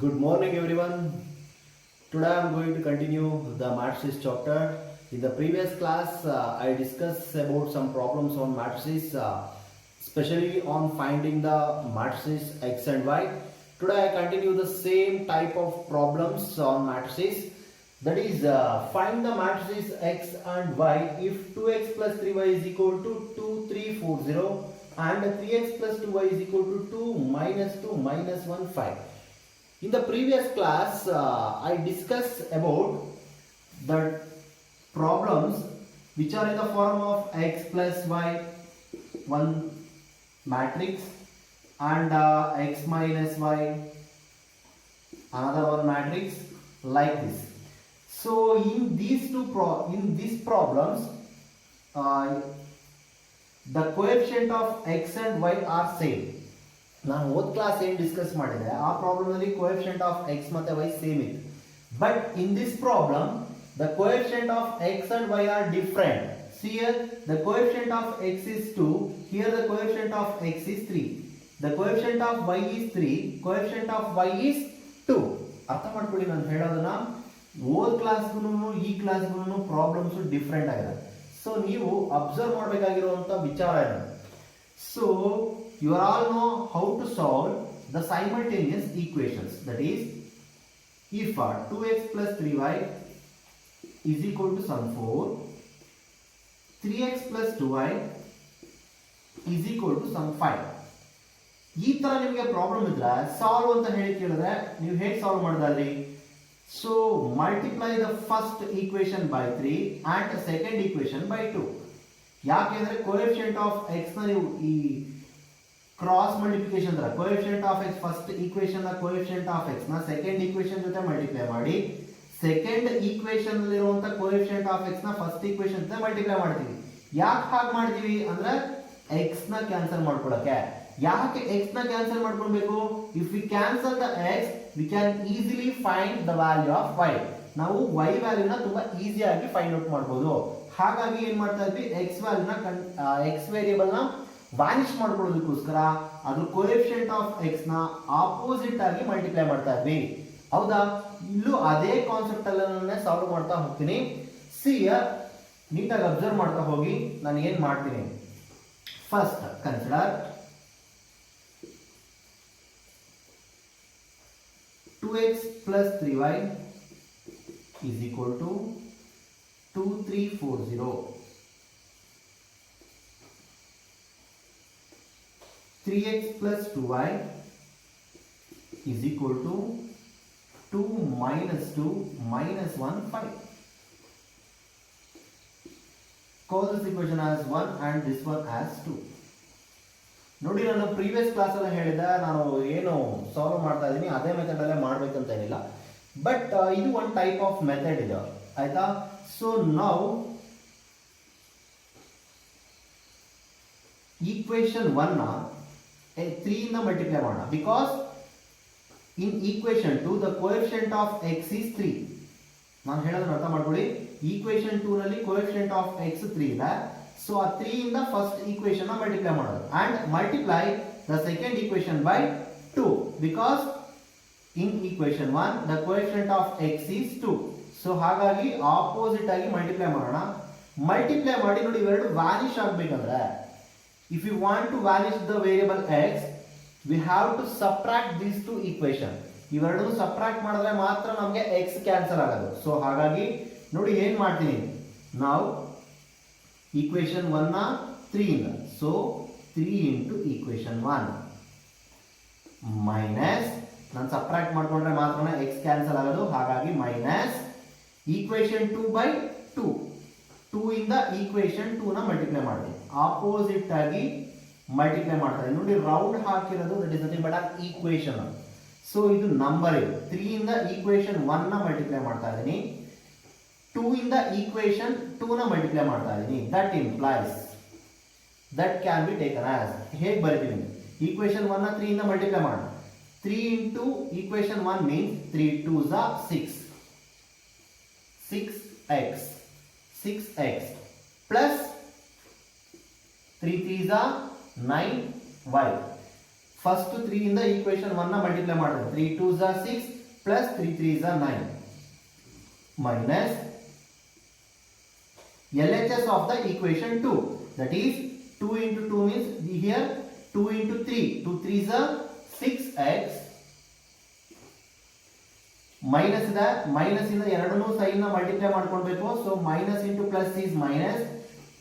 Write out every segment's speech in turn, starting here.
Good morning, everyone. Today I am going to continue the matrices chapter. In the previous class, I discussed about some problems on matrices, especially on finding the matrices x and y. Today I continue the same type of problems on matrices. That is, find the matrices x and y if 2x plus 3y is equal to 2, 3, 4, 0 and 3x plus 2y is equal to 2, minus 2, minus 1, 5. In the previous class, I discussed about the problems which are in the form of x plus y, one matrix, and x minus y, another one matrix, like this. So in these these problems, the coefficient of x and y are same. ನಾನು ಹೋದ class ಏನು discuss ಮಾಡಿದೆ ಆ problem ಅಲ್ಲಿ coefficient of x ಮತ್ತೆ y same ಇತ್ತು. But in this problem the coefficient of x and y are different. See here, the coefficient of x is 2, here the coefficient of x is 3, the coefficient of y is 3, coefficient of y is 2. ಅರ್ಥ ಮಾಡ್ಕೊಳ್ಳಿ ನಾನು ಹೇಳೋದನ್ನ. ಹೋದ ಕ್ಲಾಸ್ಗೂ ಈ ಕ್ಲಾಸ್ಗೂ problems different ಆಗಿದೆ. So ನೀವು observe ಮಾಡಬೇಕಾಗಿರುವಂತ ವಿಚಾರ ಏನು. So you all know how to solve the simultaneous equations. That is, if 2x plus 3y is equal to sum 4, 3x plus 2y is equal to sum 5. ಈ ತರ ನಿಮಗೆ problem ಇದ್ರೆ solve ಅಂತ ಹೇಳಿ ಕೇಳಿದ್ರೆ ನೀವು ಹೇಗೆ ಸಾಲ್ವ್ ಮಾಡೋದಾದ್ರಿ? So multiply the first equation by 3 and second equation by 2. ಯಾಕೆಂದ್ರೆ ಕೋಎಫಿಷಿಯಂಟ್ ಆಫ್ x ನ ನೀವು ಈ ಕ್ರಾಸ್ ಮಲ್ಟಿಪ್ಲಿಕೇಶನ್ ತರ coefficient of x first equation ನ ಕೋಎಫಿಷಿಯಂಟ್ ಆಫ್ x ನ ಸೆಕೆಂಡ್ ಈಕ್ವೇಶನ್ ಜೊತೆ ಮಲ್ಟಿಪ್ಲೈ ಮಾಡಿ ಸೆಕೆಂಡ್ ಈಕ್ವೇಶನ್ ಅಲ್ಲಿ ಇರುವಂತ ಕೋಎಫಿಷಿಯಂಟ್ ಆಫ್ x ನ ಫಸ್ಟ್ ಈಕ್ವೇಶನ್ ಜೊತೆ ಮಲ್ಟಿಪ್ಲೈ ಮಾಡ್ತೀವಿ. ಯಾಕೆ ಹಾಗೆ ಮಾಡ್ತೀವಿ ಅಂದ್ರೆ x ನ ಕ್ಯಾನ್ಸಲ್ ಮಾಡ್ಕೊಳ್ಳಕ್ಕೆ. ಯಾಕೆ x ನ ಕ್ಯಾನ್ಸಲ್ ಮಾಡ್ಕೊಳ್ಬೇಕು? If we cancel the x we can easily find the value of y. ನಾವು y ವ್ಯಾಲ್ಯೂನ ತುಂಬಾ ಈಸಿಯಾಗಿ ಫೈಂಡ್ ಔಟ್ ಮಾಡಬಹುದು. ಹಾಗಾಗಿ ಏನ್ ಮಾಡ್ತಾ ಇದ್ವಿ, x ವ್ಯಾಲ್ಯೂನ x ವೇರಿಯೇಬಲ್ ನ ವ್ಯಾನಿಶ್ ಮಾಡ್ಕೊಳ್ಳೋದಕ್ಕೋಸ್ಕರ ಅದ್ರ ಕೋಎಫಿಷಿಯಂಟ್ ಆಫ್ x ನ ಆಪೋಸಿಟ್ ಆಗಿ ಮಲ್ಟಿಪ್ಲೈ ಮಾಡ್ತಾ ಇದ್ವಿ. ಹೌದಾ? ಇಲ್ಲೂ ಅದೇ ಕಾನ್ಸೆಪ್ಟ್ ಅಲ್ಲೇ ಸಾಲ್ವ್ ಮಾಡ್ತಾ ಹೋಗ್ತೀನಿ. ಸಿ ನೀಟಾಗಿ ಅಬ್ಸರ್ವ್ ಮಾಡ್ತಾ ಹೋಗಿ. ನಾನು ಏನ್ ಮಾಡ್ತೀನಿ, first consider 2x plus 3y is equal to 2, 3, 4, 0. 3x plus 2y is equal to 2 minus 2 minus 1, 5. Call this equation as 1 and this one as 2. ನೋಡಿ, ನಾನು ಪ್ರೀವಿಯಸ್ ಕ್ಲಾಸ್ ಅಲ್ಲಿ ಹೇಳಿದ ನಾನು ಏನು ಸಾಲ್ವ್ ಮಾಡ್ತಾ ಇದ್ದೀನಿ ಅದೇ ಮೆಥಡ್ ಅಲ್ಲೇ ಮಾಡ್ಬೇಕಂತ ಏನಿಲ್ಲ. ಬಟ್ ಇದು ಒಂದು ಟೈಪ್ ಆಫ್ ಮೆಥಡ್ ಇದೆ, ಆಯ್ತಾ? ಸೊ ನಾವು ಈಕ್ವೇಶನ್ 1 ನ 3 ಇಂದ ಮಲ್ಟಿಪ್ಲೈ ಮಾಡೋಣ. Because in equation 2 the coefficient of x is 3. ನಾನು ಹೇಳೋದನ್ನ ಅರ್ಥ ಮಾಡ್ಕೊಳ್ಳಿ. ಈಕ್ವೇಶನ್ 2 ನಲ್ಲಿ ಕೋಎಫಿಷಿಯಂಟ್ ಆಫ್ x 3 ಇದೆ. ಸೊ ಆ 3 ಇಂದ ಫಸ್ಟ್ ಈಕ್ವೇಶನ್ ನ ಮಲ್ಟಿಪ್ಲೈ ಮಾಡೋದು and multiply the second equation by 2 because in equation 1 the coefficient of x is 2. So ಹಾಗಾಗಿ ಆಪೋಸಿಟ್ ಆಗಿ ಮಲ್ಟಿಪ್ಲೈ ಮಾಡೋಣ. ಮಲ್ಟಿಪ್ಲೈ ಮಾಡಿ ನೋಡಿ, ಇವೆರಡು ವ್ಯಾನಿಶ್ ಆಗಬೇಕಂದ್ರೆ if you want to vanish the variable x we have to subtract these two equation. ಇವೆರಡು subtract ಮಾಡಿದ್ರೆ ಮಾತ್ರ ನಮಗೆ x ಕ್ಯಾನ್ಸಲ್ ಆಗೋದು. ಸೊ ಹಾಗಾಗಿ ನೋಡಿ ಏನ್ ಮಾಡ್ತೀನಿ, ನಾವು ಈಕ್ವೇಶನ್ 1 ನ 3 ಇಂದ, ಸೊ 3 ಇಂಟು ಈಕ್ವೇಶನ್ 1 ಮೈನಸ್, ನಾನು ಸಬ್ಟ್ರಾಕ್ಟ್ ಮಾಡ್ಕೊಂಡ್ರೆ ಮಾತ್ರ x ಕ್ಯಾನ್ಸಲ್ ಆಗೋದು. ಹಾಗಾಗಿ ಮೈನಸ್ ಈಕ್ವೇಶನ್ 2 ಬೈ 2. 2 ಇಂದ ಈಕ್ವೇಶನ್ 2 ನ ಮಲ್ಟಿಪ್ಲೈ ಮಾಡ್ತೀನಿ, ಆಪೋಸಿಟ್ ಆಗಿ ಮಲ್ಟಿಪ್ಲೈ ಮಾಡ್ತಾರೆ. ನೋಡಿ ರೌಂಡ್ ಹಾಕಿರೋದು that is nothing but on equation. So ಇದು ನಂಬರ್ ಇದೆ. 3 ಇಂದ ಈಕ್ವೇಶನ್ 1 ನ ಮಲ್ಟಿಪ್ಲೈ ಮಾಡ್ತಾ ಇದ್ದೀನಿ, 2 ಇಂದ ಈಕ್ವೇಶನ್ 2 ನ ಮಲ್ಟಿಪ್ಲೈ ಮಾಡ್ತಾ ಇದ್ದೀನಿ. That implies that can be taken as, ಹೇಗೆ ಬರೀತೀನಿ, ಈಕ್ವೇಶನ್ 1 ನ 3 ಇಂದ ಮಲ್ಟಿಪ್ಲೈ ಮಾಡೋಣ. 3 into equation 1 means 3 2s are 6, 6x, 6x plus 3 3s are 9y. First 3 ಇಂದ ಈಕ್ವೇಶನ್ 1 ನ ಮಲ್ಟಿಪ್ಲೈ ಮಾಡೋದು 3 2s are 6 plus 3 3s are 9 minus LHS of the equation 2, that is 2 into 2 means here 2 into 3, 2 3s are 6x minus the minus ಇಂದ ಎರಡನ್ನೂ sign ನ multiply ಮಾಡ್ಕೊಳ್ಬೇಕು. So minus into plus is minus,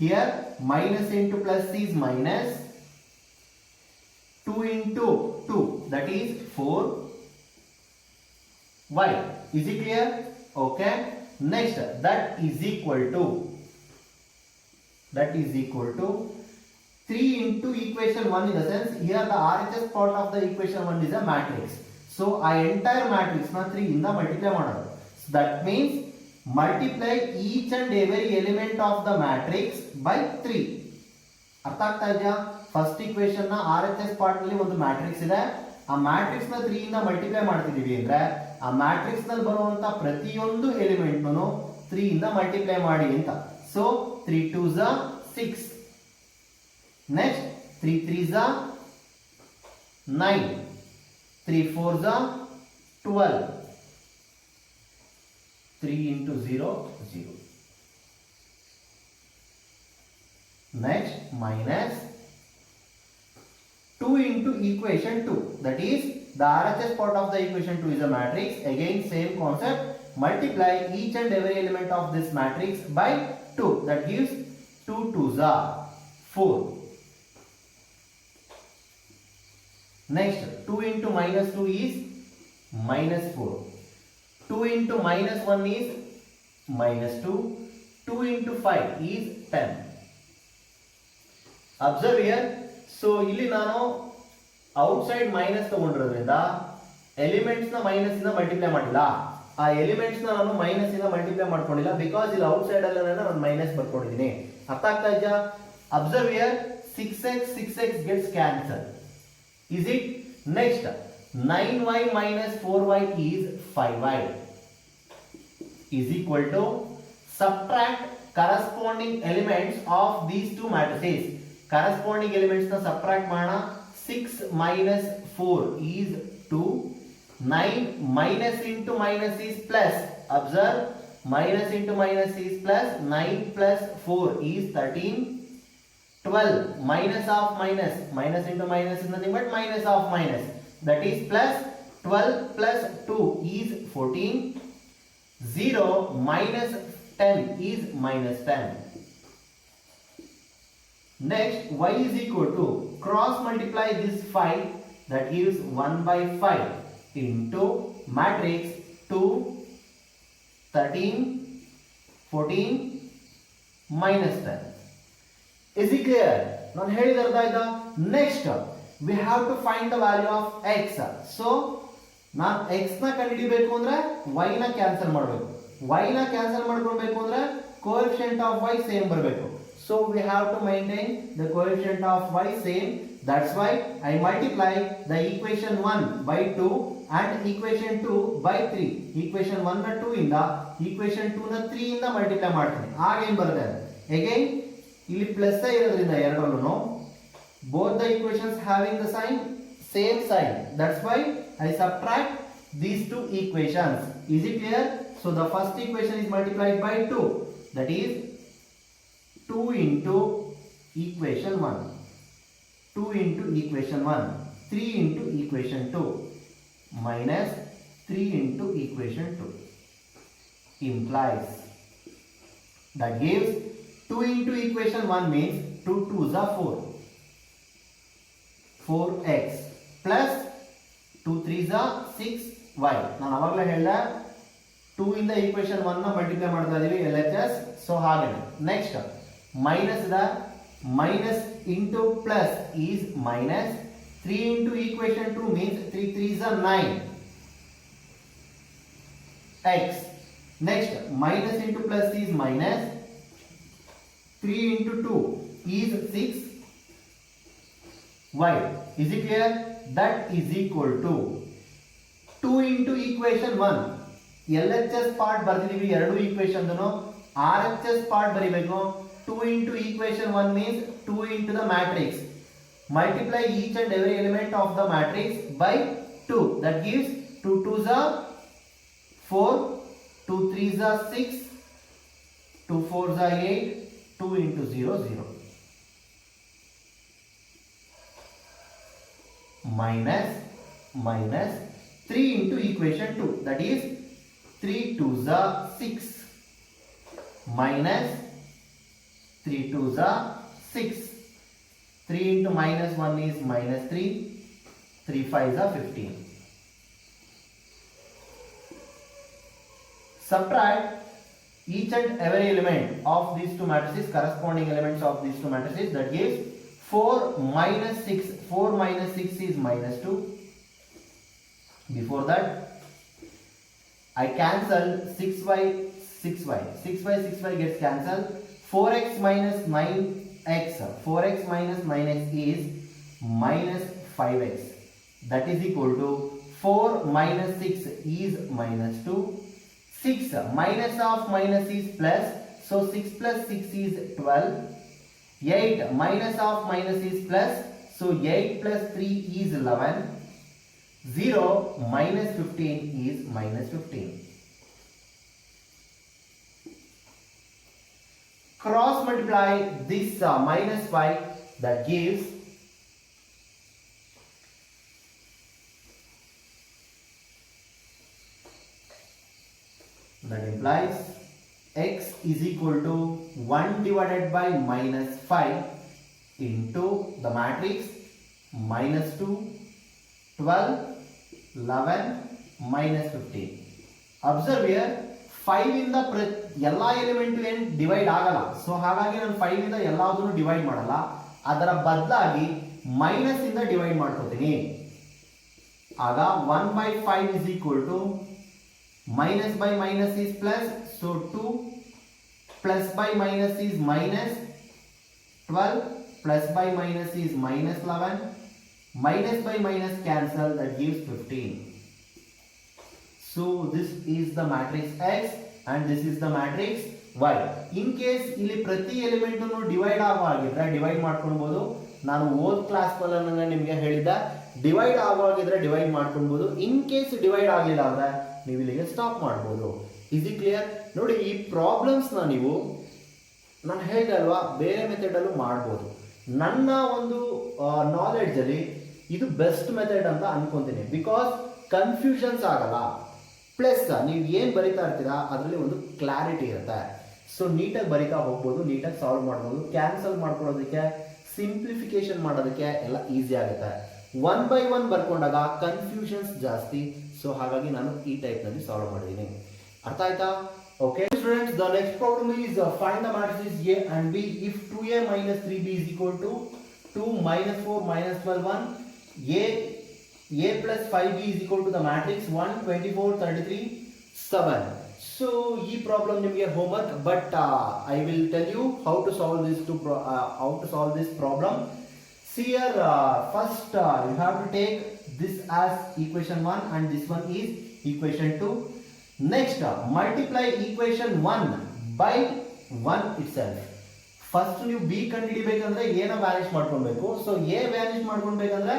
here minus into plus is minus 2 into 2, that is 4y. Is it clear? Okay. Next, that is equal to 3 into equation 1, in the sense here the RHS part of the equation 1 is a matrix. So I entire matrix na 3 ಇಂದ multiply ಮಾಡೋದು. So that means multiply each and every element of the matrix by 3. ಅರ್ಥ ಆಗ್ತಾ ಇದೆಯಾ? First equation ನ RHS part ನಲ್ಲಿ ಒಂದು matrix ಇದೆ. ಆ ಮ್ಯಾಟ್ರಿಕ್ಸ್ ನ 3 ಇಂದ ಮಲ್ಟಿಪ್ಲೈ ಮಾಡ್ತಿದೀವಿ ಅಂದ್ರೆ ಆ ಮ್ಯಾಟ್ರಿಕ್ಸ್ ನಲ್ಲಿ ಬರುವಂತ ಪ್ರತಿಯೊಂದು ಎಲಿಮೆಂಟ್ ನು 3 ಇಂದ ಮಲ್ಟಿಪ್ಲೈ ಮಾಡಿ ಅಂತ. So 3 2s are 6, next 3 3s are 9, 3 4s are 12, 3 into 0 0, next minus 2 into equation 2, that is the RHS part of the equation 2 is a matrix. Again same concept, multiply each and every element of this matrix by 2, that gives 2 2s are 4. Next 2 into minus 2 is minus 4, 2 into minus 1 is minus 2, 2 into 5 is 10. Observe here. So ಇಲ್ಲಿ ನಾನು outside minus ತಗೊಂಡಿರೋದ್ರಿಂದ elements ನ minus ಇಂದ multiply ಮಾಡಿಲ್ಲ. ಆ elements ನ ನಾನು minus ಇಂದ multiply ಮಾಡ್ಕೊಂಡಿಲ್ಲ, ಬಿಕಾಸ್ ಇಲ್ಲಿ ಔಟ್ಸೈಡ್ ಅಲ್ಲಿ ನಾನು ಮೈನಸ್ ಬರ್ಕೊಂಡಿದ್ದೀನಿ. ಅರ್ಥ ಆಗ್ತಾ ಇದೆಯಾ? Observe here, 6x 6x gets cancelled. Is it? Next 9y minus 4y is 5y is equal to, subtract corresponding elements of these two matrices. Corresponding elements na subtract ಮಾಡೋಣ. 6 minus 4 is 2, 9 minus into minus is plus. Observe, minus into minus is plus, 9 plus 4 is 13, 12 minus of minus, minus into minus is nothing but minus of minus, that is plus, 12 plus 2 is 14, 0 minus 10 is minus 10. Next, y is equal to, cross multiply this 5, that gives 1 by 5 into matrix 2, 13, 14 minus 10. Is it clear? ನಾನು ಹೇಳಿದ ಅರ್ಥ ಆಯ್ತಾ? Next we have to find the value of x. So ನಾನು x ನ ಕಂಡುಹಿಡಿಯಬೇಕು ಅಂದ್ರೆ y ನ cancel ಮಾಡಬೇಕು. y ನ ಕ್ಯಾನ್ಸಲ್ ಮಾಡ್ಕೊಳ್ಬೇಕು ಅಂದ್ರೆ coefficient of y ಸೇಮ್ ಬರಬೇಕು. So we have to maintain the coefficient of y same. That's why I multiply the equation 1 by 2 and equation 2 by 3. Equation 1 ನ 2 ಇಂದ equation 2 ನ 3 ಇಂದ ಮಲ್ಟಿಪ್ಲೈ ಮಾಡ್ತೀನಿ. ಆಗ ಏನು ಬರುತ್ತೆ? Again ಇಲ್ಲಿ ಪ್ಲಸ್ ಇರೋದ್ರಿಂದ ಎರಡರಲ್ಲೂ both the equations having the sign same sign. That's why I subtract these two equations. Is it clear? So the first equation is multiplied by 2, that is 2 into equation 1, 2 into equation 1, 3 into equation 2 minus 3 into equation 2 implies, that gives 2 into equation 1 means 2 2s are 4, 4x plus 2 3s are 6y. ನಾನು ಅವಾಗಲೇ ಹೇಳಿದೆ 2 ಇಂದ equation 1 ನ multiply ಮಾಡ್ತಾ ಇದೀವಿ LHS. So ಹಾಗೆ next minus the minus into plus is minus, 3 into equation 2 means 3 3s are 9 x. Next minus into plus is minus, 3 into 2 is 6 y. Is it clear? That is equal to 2 into equation 1, LHS part ಬರ್ದಿದೀವಿ ಎರಡು equation ಅನ್ನು, RHS part ಬರಿಬೇಕು. 2 into equation 1 means 2 into the matrix. multiply each and every element of the matrix by 2. That gives 2 2s are 4, 2 3s are 6, 2 4s are 8, 2 into 0 0. Minus 3 into equation 2, that is 3 2s are 6, minus 3 2s are 6, 3 into minus 1 is minus 3, 3 5s are 15. Subtract each and every element of these two matrices, corresponding elements of these two matrices, that gives 4 minus 6. 4 minus 6 is minus 2. Before that, I cancel 6y, 6y. 6y, 6y gets cancelled. 4x minus 9x. 4x minus 9x is minus 5x. That is equal to 4 minus 6 is minus 2. 6 minus of minus is plus. So 6 plus 6 is 12. 8 minus of minus is plus. So 8 plus 3 is 11. 0 minus 15 is minus 15. Cross multiply this minus 5, that gives that implies x is equal to 1 divided by minus 5 into the matrix minus 2, 12, 11, minus 15. Observe here, 5 ಇಂದ ಎಲ್ಲ element ಏನು divide ಆಗಲ್ಲ. So ಹಾಗಾಗಿ ನಾನು 5 ಇಂದ ಎಲ್ಲಾದನ್ನು divide ಮಾಡಲ್ಲ, ಅದರ ಬದಲಾಗಿ ಮೈನಸ್ ಇಂದ ಡಿವೈಡ್ ಮಾಡ್ಕೊತೀನಿ. ಆಗ 1/5 is equal to minus by minus is plus, so 2, plus by minus is minus 12, plus by minus is minus 11, minus by minus cancel, that gives 15. So this is the matrix X and this is the matrix Y. In case ಇಲ್ಲಿ ಪ್ರತಿ element ಅನ್ನು divide ಆಗುವಾಗಿದ್ರೆ divide ಮಾಡ್ಕೊಳ್ಬಹುದು. ನಾನು ಓದ್ class ನಲ್ಲಿ ನಿಮಗೆ ಹೇಳಿದ divide ಆಗುವಾಗಿದ್ರೆ divide ಮಾಡ್ಕೊಳ್ಬಹುದು. ಇನ್ ಕೇಸ್ ಡಿವೈಡ್ ಆಗಲಿಲ್ಲ ಅಂದ್ರೆ ನೀವು ಇಲ್ಲಿಗೆ ಸ್ಟಾಪ್ ಮಾಡಬಹುದು. Is it clear? ನೋಡಿ, ಈ ಪ್ರಾಬ್ಲಮ್ಸ್ ನೀವು ನಾನು ಹೇಳಿದೆ ಅಲ್ವಾ, ಬೇರೆ ಮೆಥಡ್ ಅಲ್ಲೂ ಮಾಡಬಹುದು. ನನ್ನ ಒಂದು ನಾಲೆಡ್ಜ್ ಅಲ್ಲಿ ಇದು ಬೆಸ್ಟ್ ಮೆಥಡ್ ಅಂತ ಅನ್ಕೊಂತೀನಿ. ಬಿಕಾಸ್ ಕನ್ಫ್ಯೂಷನ್ಸ್ ಆಗಲ್ಲ, ಪ್ಲಸ್ ನೀವು ಏನ್ ಬರಿತಾ ಇರ್ತೀರಾ ಅದರಲ್ಲಿ ಒಂದು ಕ್ಲಾರಿಟಿ ಇರುತ್ತೆ. ಸೊ ನೀಟಾಗಿ ಬರಿತಾ ಹೋಗ್ಬೋದು, ನೀಟಾಗಿ ಸಾಲ್ವ್ ಮಾಡ್ಬೋದು. ಕ್ಯಾನ್ಸಲ್ ಮಾಡ್ಕೊಳ್ಳೋದಕ್ಕೆ, ಸಿಂಪ್ಲಿಫಿಕೇಶನ್ ಮಾಡೋದಕ್ಕೆ ಎಲ್ಲ ಈಸಿ ಆಗುತ್ತೆ. 1 by 1 ಬರ್ಕೊಂಡಾಗ ಕನ್ಫ್ಯೂಷನ್ಸ್ ಜಾಸ್ತಿ. ಸೊ ಹಾಗಾಗಿ ನಾನು ಈ ಟೈಪ್ ನಲ್ಲಿ ಸಾಲ್ವ್ ಮಾಡಿದ್ದೀನಿ. ಅರ್ಥ ಆಯ್ತಾ? Okay students, the next problem is find the matrices A and B if 2A minus 3B is equal to 2 minus 4 minus 12 1. A plus 5B is equal to the matrix 1 24 33 7. So ಈ problem ನಿಮಗೆ homework, but I will tell you how to solve this problem. See here, first you have to take this as equation 1 and this one is equation 2. Next, multiply equation 1 by 1 itself. First ನೀವು b ಕಂಡುಹಿಡಿಯಬೇಕಂದ್ರೆ a ನ vanish ಮಾಡ್ಕೊಳ್ಬೇಕು. So a vanish ಮಾಡ್ಕೊಳ್ಬೇಕಂದ್ರೆ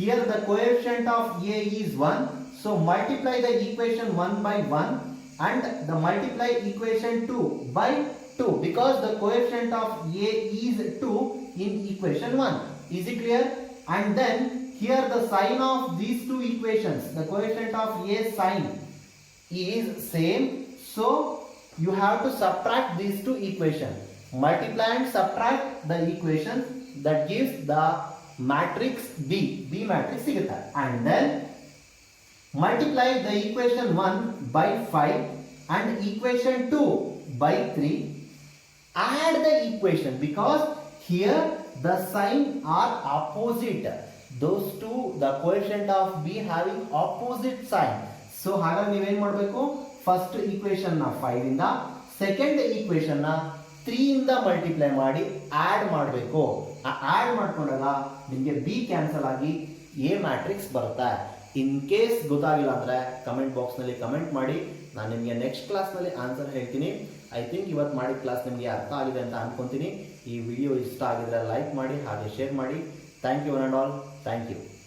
here the coefficient of a is 1. So multiply the equation 1 by 1 and the multiply equation 2 by 2 because the coefficient of a is 2 in equation 1. Is it clear? And then here the sign of these two equations, the coefficient of a sign is same, so you have to subtract these two equations. Multiply and subtract the equation, that gives the matrix B matrix sigutta. And then multiply the equation 1 by 5 and equation 2 by 3. Add the equation because here the sign are opposite. Those two, the coefficient of B having opposite sign. So ಹಾಗಾಗಿ ನೀವೇನ್ ಮಾಡಬೇಕು, first equation ನ 5 ಇಂದ, second equation ನ 3 ಇಂದ multiply ಮಾಡಿ add ಮಾಡಬೇಕು. Add ಮಾಡ್ಕೊಂಡಾಗ ನಿಮಗೆ ಬಿ ಕ್ಯಾನ್ಸಲ್ ಆಗಿ ಎ ಮ್ಯಾಟ್ರಿಕ್ಸ್ ಬರುತ್ತೆ. ಇನ್ ಕೇಸ್ ಗೊತ್ತಾಗಿಲ್ಲ ಅಂದ್ರೆ ಕಮೆಂಟ್ ಬಾಕ್ಸ್ ನಲ್ಲಿ ಕಮೆಂಟ್ ಮಾಡಿ, ನಾನು ನಿಮಗೆ ನೆಕ್ಸ್ಟ್ ಕ್ಲಾಸ್ ನಲ್ಲಿ ಆನ್ಸರ್ ಹೇಳ್ತೀನಿ. ಐ ಥಿಂಕ್ ಇವತ್ತು ಮಾಡಿದ ಕ್ಲಾಸ್ ನಿಮಗೆ ಅರ್ಥ ಆಗಿದೆ ಅಂತ ಅನ್ಕೊಂತೀನಿ. ಈ ವಿಡಿಯೋ ಇಷ್ಟ ಆಗಿದ್ರೆ ಲೈಕ್ ಮಾಡಿ, ಹಾಗೆ ಶೇರ್ ಮಾಡಿ. Thank you one and all. Thank you.